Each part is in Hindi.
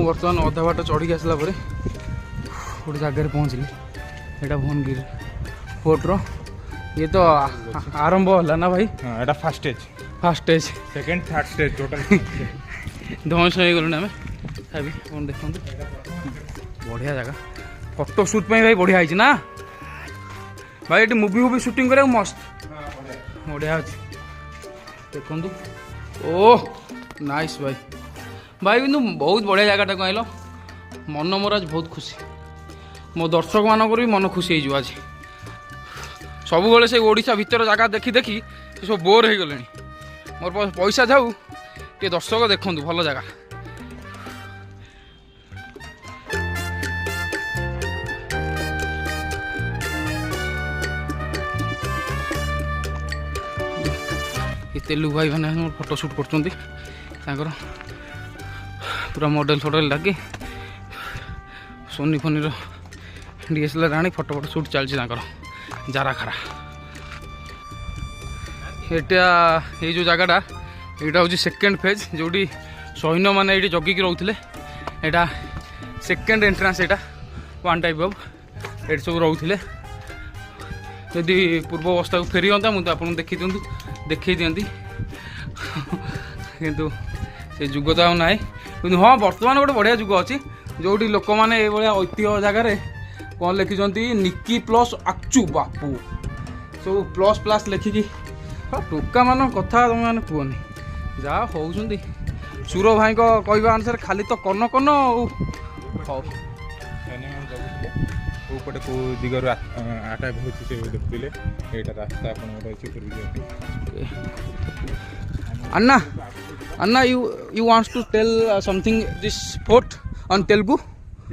बर्तमान अधा बाट चढ़ी आसला गोटे जगह पहुँचली यहाँ भुवनगिरी फोर्ट रो ये तो आरंभ है ना भाई। हाँ एटा first stage second third stage total ध्वंस हो गलुन आम खाबी कौन देखते बढ़िया जगह फोटो शूट भाई बढ़िया है ना भाई ये मुवी फुवी शूटिंग करा मस्त बढ़िया अच्छे देखु ओह नाइस भाई भाई कि बहुत बढ़िया जगह कहल मन मोर आज बहुत खुशी मो दर्शक मानक भी मन खुशी हो आज सब से ओडिशा भितर जगह देखी देखी सब बोर हो गले मोर पैसा जाऊ ये दर्शक देखु भल जगह तेलुगु भाई मैंने फोटो शूट कर पूरा मॉडल फॉडल लगे सोनी फोनी डीएसएलआर आनी फोटो फोटो शूट चलती जारा खरा ये जो जगहटा यहाँ हूँ सेकेंड फेज जोटी सैन्य मैंने ये जगिकी रोते यहाँ सेकेंड एंट्रांस यहाँ वन टाइप ऑफ ये सब रोते जदि पूर्व अवस्था को फेरी हाँ मुझे आपको देखी दिखती किंतु से जुग तो ना कि हाँ बर्तमान गोटे बढ़िया जुग अच्छी जो लोक मैंने ये ऐतिह्य जगार कौन लिखिं निकी प्लस आक्चु बापू सब प्लस प्लस लिखिकी टोका मान कथा तुम मैंने कहनी जहाँ होती सुर भाई कहवा अनुसार खाली तो कन कन कोपटे को दिगरु अटैक होची से देखुले एटा रास्ता अपन अछि पूर्वी अन्ना अन्ना you wants to tell something this fort on Telugu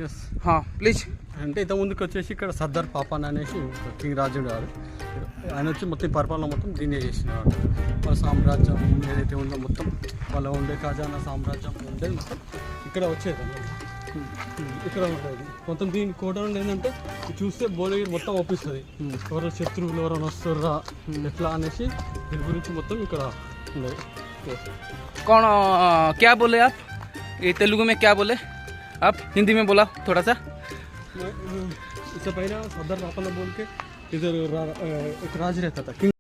yes हाँ ప్లీజ్ అంటే ఇంత ముందుకు వచ్చేసి ఇక్కడ సర్దార్ పాపన్ అనేసి కింగ్ రాజుడు గారు ఆయన వచ్చి మొత్తం పరిపాలన మొత్తం దీనే చేసినాడు వాళ్ళ సామ్రాజ్యం ఏదైతే ఉందో మొత్తం వాళ్ళ ఉండే ఖజానా సామ్రాజ్యం ఉండేది మొత్తం ఇక్కడ వచ్చేది ఇక్కడ ఉంటుంది మొత్తం దీని కోటలో ఏంటంటే చూస్తే భువనగిరి మొత్తం ఒప్పిస్తుంది ఎవరో శత్రువులు ఎవరైనా వస్తుర్రా ఎట్లా అనేసి దీని గురించి మొత్తం ఇక్కడ ఉండేది कौन क्या बोले आप ये तेलुगु में क्या बोले आप हिंदी में बोला थोड़ा सा इससे पहले सदर पापन बोल के इधर एक राज रहता था।